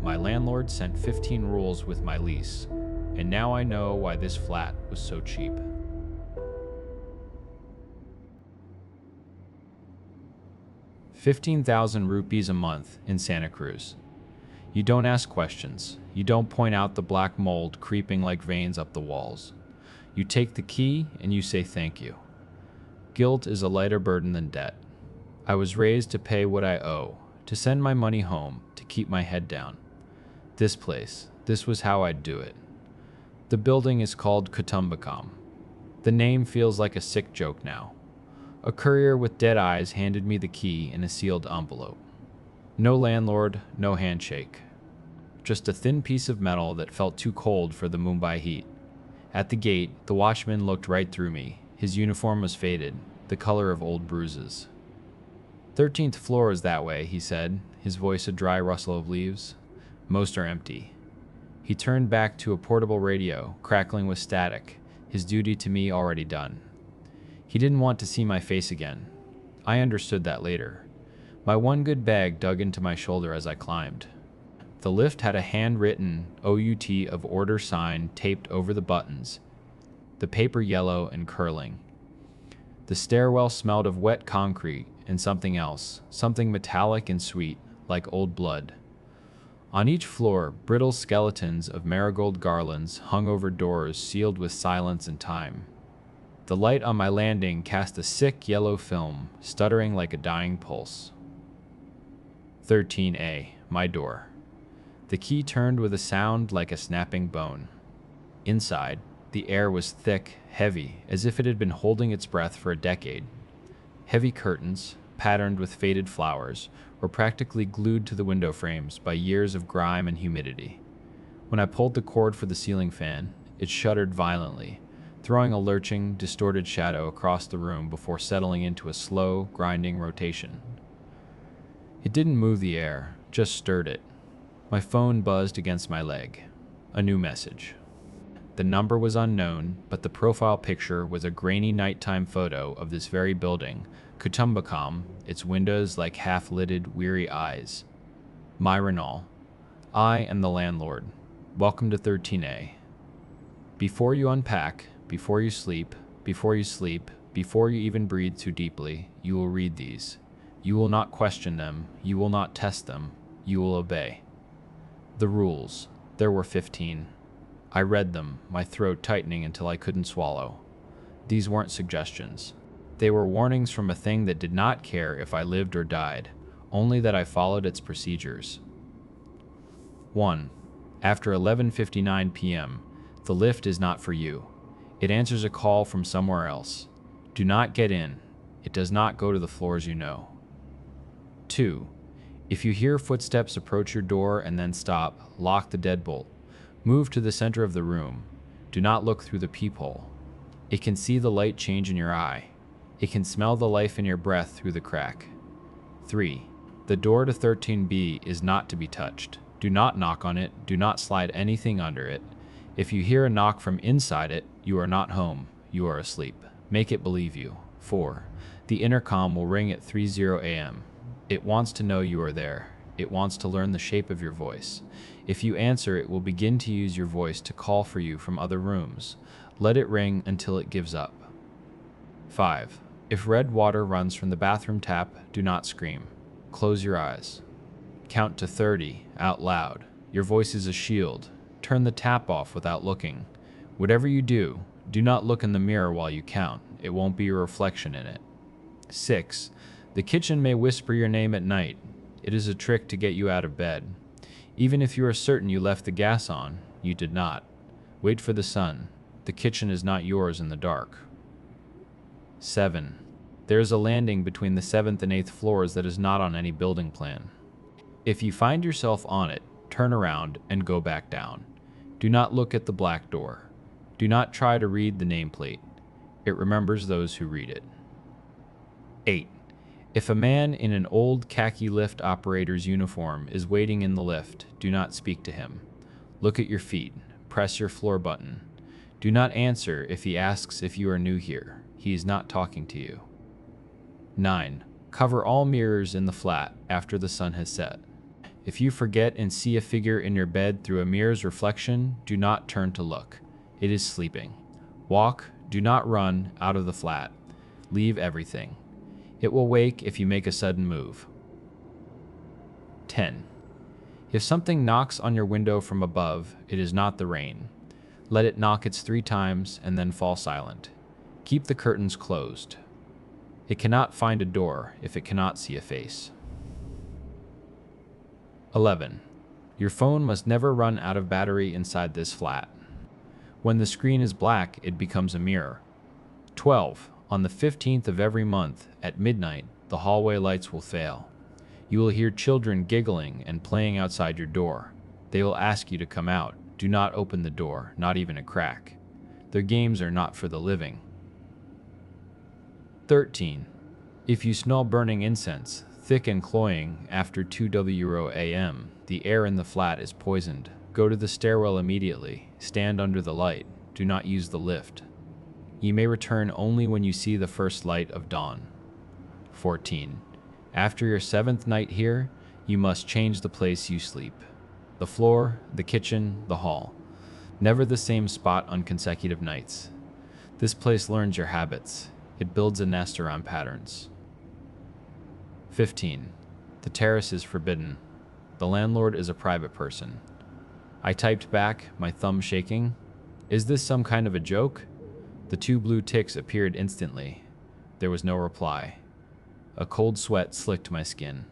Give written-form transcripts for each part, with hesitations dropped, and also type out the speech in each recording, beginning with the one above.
my landlord sent 15 rules with my lease, and now I know why this flat was so cheap. 15,000 rupees a month in Santa Cruz. You don't ask questions. You don't point out the black mold creeping like veins up the walls. You take the key and you say thank you. Guilt is a lighter burden than debt. I was raised to pay what I owe, to send my money home, to keep my head down. This place, this was how I'd do it. The building is called Kutumbakam. The name feels like a sick joke now. A courier with dead eyes handed me the key in a sealed envelope. No landlord, no handshake. Just a thin piece of metal that felt too cold for the Mumbai heat. At the gate, the watchman looked right through me. His uniform was faded, the color of old bruises. 13th floor is that way, he said, his voice a dry rustle of leaves. Most are empty. He turned back to a portable radio, crackling with static, his duty to me already done. He didn't want to see my face again. I understood that later. My one good bag dug into my shoulder as I climbed. The lift had a handwritten OUT of order sign taped over the buttons, the paper yellow and curling. The stairwell smelled of wet concrete and something else, something metallic and sweet, like old blood. On each floor, brittle skeletons of marigold garlands hung over doors sealed with silence and time. The light on my landing cast a sick yellow film, stuttering like a dying pulse. 13A, my door. The key turned with a sound like a snapping bone. Inside, the air was thick, heavy, as if it had been holding its breath for a decade. Heavy curtains, patterned with faded flowers, were practically glued to the window frames by years of grime and humidity. When I pulled the cord for the ceiling fan, it shuddered violently, throwing a lurching, distorted shadow across the room before settling into a slow, grinding rotation. It didn't move the air, just stirred it. My phone buzzed against my leg. A new message. The number was unknown, but the profile picture was a grainy nighttime photo of this very building, Kutumbakam, its windows like half-lidded, weary eyes. My Renal. I am the landlord. Welcome to 13A. Before you unpack, before you sleep, before you even breathe too deeply, you will read these. You will not question them, you will not test them, you will obey. The rules. There were 15. I read them, my throat tightening until I couldn't swallow. These weren't suggestions. They were warnings from a thing that did not care if I lived or died, only that I followed its procedures. 1. After 11:59 p.m., the lift is not for you. It answers a call from somewhere else. Do not get in. It does not go to the floors you know. 2. If you hear footsteps approach your door and then stop, lock the deadbolt. Move to the center of the room. Do not look through the peephole. It can see the light change in your eye. It can smell the life in your breath through the crack. 3. The door to 13B is not to be touched. Do not knock on it. Do not slide anything under it. If you hear a knock from inside it, you are not home. You are asleep. Make it believe you. 4. The intercom will ring at 3:00 a.m. It wants to know you are there. It wants to learn the shape of your voice. If you answer, it will begin to use your voice to call for you from other rooms. Let it ring until it gives up. 5. If red water runs from the bathroom tap, do not scream. Close your eyes. Count to 30 out loud. Your voice is a shield. Turn the tap off without looking. Whatever you do, do not look in the mirror while you count. It won't be your reflection in it. 6. The kitchen may whisper your name at night. It is a trick to get you out of bed. Even if you are certain you left the gas on, you did not. Wait for the sun. The kitchen is not yours in the dark. 7. There is a landing between the 7th and 8th floors that is not on any building plan. If you find yourself on it, turn around and go back down. Do not look at the black door. Do not try to read the nameplate. It remembers those who read it. 8. If a man in an old khaki lift operator's uniform is waiting in the lift, do not speak to him. Look at your feet. Press your floor button. Do not answer if he asks if you are new here. He is not talking to you. 9. Cover all mirrors in the flat after the sun has set. If you forget and see a figure in your bed through a mirror's reflection, do not turn to look. It is sleeping. Walk, do not run out of the flat. Leave everything. It will wake if you make a sudden move. 10. If something knocks on your window from above, it is not the rain. Let it knock its 3 times and then fall silent. Keep the curtains closed. It cannot find a door if it cannot see a face. 11. Your phone must never run out of battery inside this flat. When the screen is black, it becomes a mirror. 12. On the 15th of every month, at midnight, the hallway lights will fail. You will hear children giggling and playing outside your door. They will ask you to come out. Do not open the door, not even a crack. Their games are not for the living. 13. If you smell burning incense, thick and cloying, after 2 a.m., the air in the flat is poisoned. Go to the stairwell immediately. Stand under the light. Do not use the lift. You may return only when you see the first light of dawn. 14. After your 7th night here, you must change the place you sleep. The floor, the kitchen, the hall. Never the same spot on consecutive nights. This place learns your habits. It builds a nest around patterns. 15. The terrace is forbidden. The landlord is a private person. I typed back, my thumb shaking. Is this some kind of a joke? The 2 blue ticks appeared instantly. There was no reply. A cold sweat slicked my skin.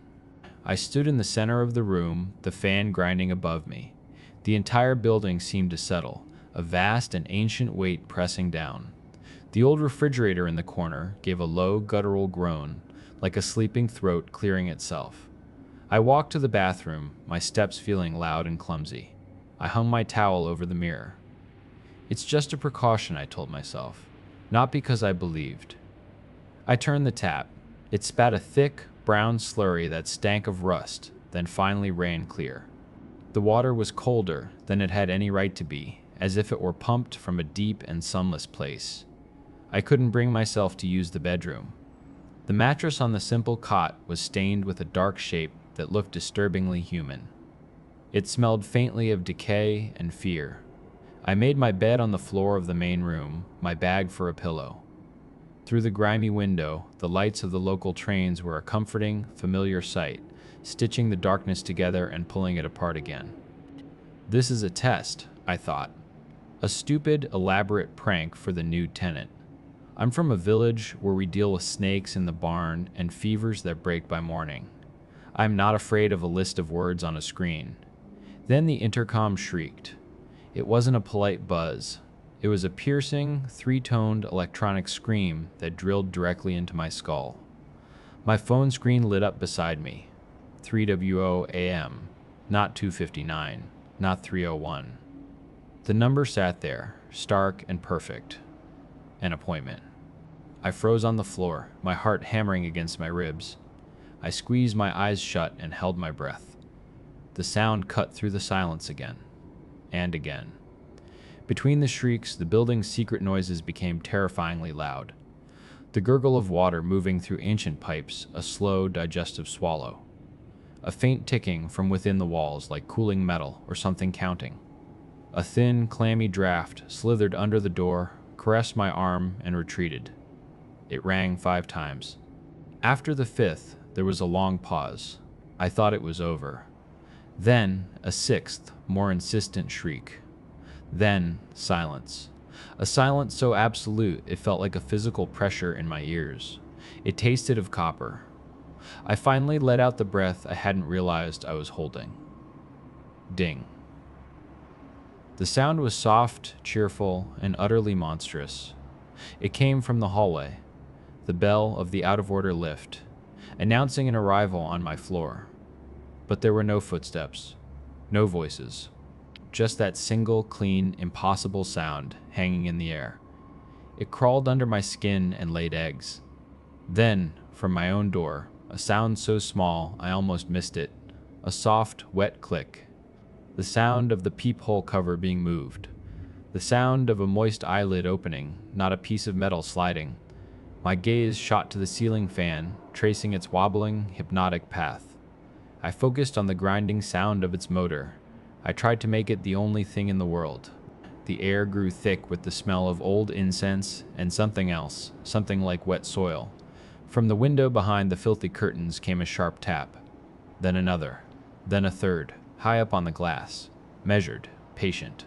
I stood in the center of the room, the fan grinding above me. The entire building seemed to settle, a vast and ancient weight pressing down. The old refrigerator in the corner gave a low, guttural groan, like a sleeping throat clearing itself. I walked to the bathroom, my steps feeling loud and clumsy. I hung my towel over the mirror. It's just a precaution, I told myself, not because I believed. I turned the tap. It spat a thick, brown slurry that stank of rust, then finally ran clear. The water was colder than it had any right to be, as if it were pumped from a deep and sunless place. I couldn't bring myself to use the bedroom. The mattress on the simple cot was stained with a dark shape that looked disturbingly human. It smelled faintly of decay and fear. I made my bed on the floor of the main room, my bag for a pillow. Through the grimy window, the lights of the local trains were a comforting, familiar sight, stitching the darkness together and pulling it apart again. This is a test, I thought. A stupid, elaborate prank for the new tenant. I'm from a village where we deal with snakes in the barn and fevers that break by morning. I'm not afraid of a list of words on a screen. Then the intercom shrieked. It wasn't a polite buzz. It was a piercing, 3-toned electronic scream that drilled directly into my skull. My phone screen lit up beside me. 3 a.m., not 2:59, not 3:01. The number sat there, stark and perfect. An appointment. I froze on the floor, my heart hammering against my ribs. I squeezed my eyes shut and held my breath. The sound cut through the silence again, and again. Between the shrieks, the building's secret noises became terrifyingly loud. The gurgle of water moving through ancient pipes, a slow, digestive swallow. A faint ticking from within the walls like cooling metal or something counting. A thin, clammy draft slithered under the door, caressed my arm, and retreated. It rang 5 times. After the 5th, there was a long pause. I thought it was over. Then, a 6th, more insistent shriek. Then, silence. A silence so absolute it felt like a physical pressure in my ears. It tasted of copper. I finally let out the breath I hadn't realized I was holding. Ding. The sound was soft, cheerful, and utterly monstrous. It came from the hallway, the bell of the out-of-order lift, announcing an arrival on my floor. But there were no footsteps, no voices. Just that single, clean, impossible sound hanging in the air. It crawled under my skin and laid eggs. Then, from my own door, a sound so small I almost missed it, a soft, wet click. The sound of the peephole cover being moved. The sound of a moist eyelid opening, not a piece of metal sliding. My gaze shot to the ceiling fan, tracing its wobbling, hypnotic path. I focused on the grinding sound of its motor. I tried to make it the only thing in the world. The air grew thick with the smell of old incense and something else, something like wet soil. From the window behind the filthy curtains came a sharp tap, then another, then a third, high up on the glass, measured, patient.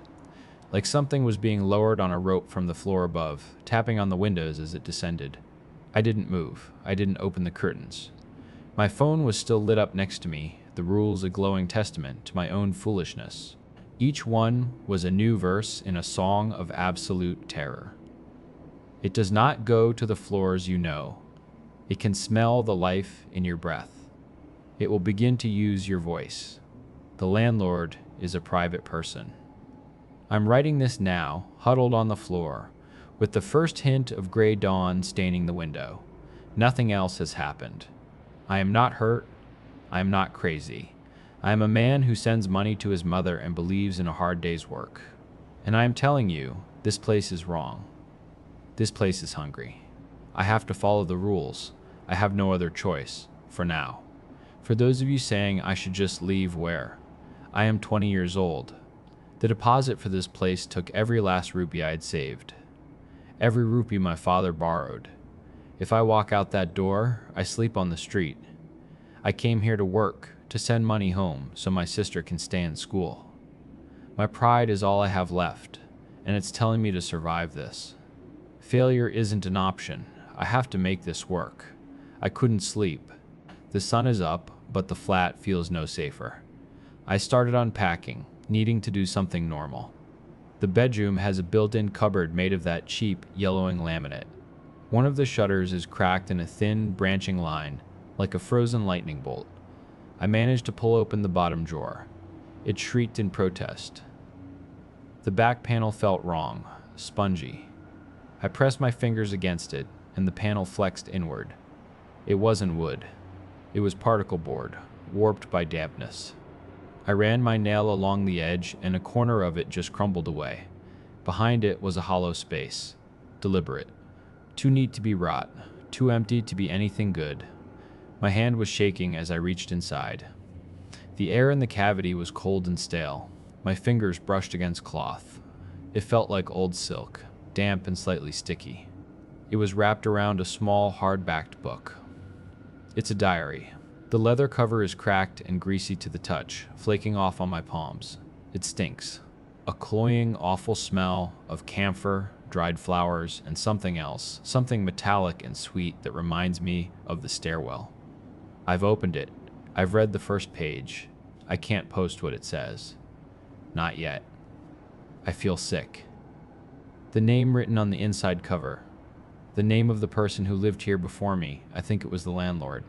Like something was being lowered on a rope from the floor above, tapping on the windows as it descended. I didn't move. I didn't open the curtains. My phone was still lit up next to me, the rules a glowing testament to my own foolishness. Each one was a new verse in a song of absolute terror. It does not go to the floors you know. It can smell the life in your breath. It will begin to use your voice. The landlord is a private person. I'm writing this now, huddled on the floor, with the first hint of gray dawn staining the window. Nothing else has happened. I am not hurt. I am not crazy. I am a man who sends money to his mother and believes in a hard day's work. And I am telling you, this place is wrong. This place is hungry. I have to follow the rules. I have no other choice, for now. For those of you saying I should just leave where? I am 20 years old. The deposit for this place took every last rupee I had saved. Every rupee my father borrowed. If I walk out that door, I sleep on the street. I came here to work, to send money home so my sister can stay in school. My pride is all I have left, and it's telling me to survive this. Failure isn't an option. I have to make this work. I couldn't sleep. The sun is up, but the flat feels no safer. I started unpacking, needing to do something normal. The bedroom has a built-in cupboard made of that cheap, yellowing laminate. One of the shutters is cracked in a thin, branching line, like a frozen lightning bolt. I managed to pull open the bottom drawer. It shrieked in protest. The back panel felt wrong, spongy. I pressed my fingers against it, and the panel flexed inward. It wasn't wood. It was particle board, warped by dampness. I ran my nail along the edge, and a corner of it just crumbled away. Behind it was a hollow space, deliberate. Too neat to be rot, too empty to be anything good. My hand was shaking as I reached inside. The air in the cavity was cold and stale. My fingers brushed against cloth. It felt like old silk, damp and slightly sticky. It was wrapped around a small, hard-backed book. It's a diary. The leather cover is cracked and greasy to the touch, flaking off on my palms. It stinks. A cloying, awful smell of camphor, dried flowers, and something else, something metallic and sweet that reminds me of the stairwell. I've opened it. I've read the first page. I can't post what it says. Not yet. I feel sick. The name written on the inside cover. The name of the person who lived here before me. I think it was the landlord.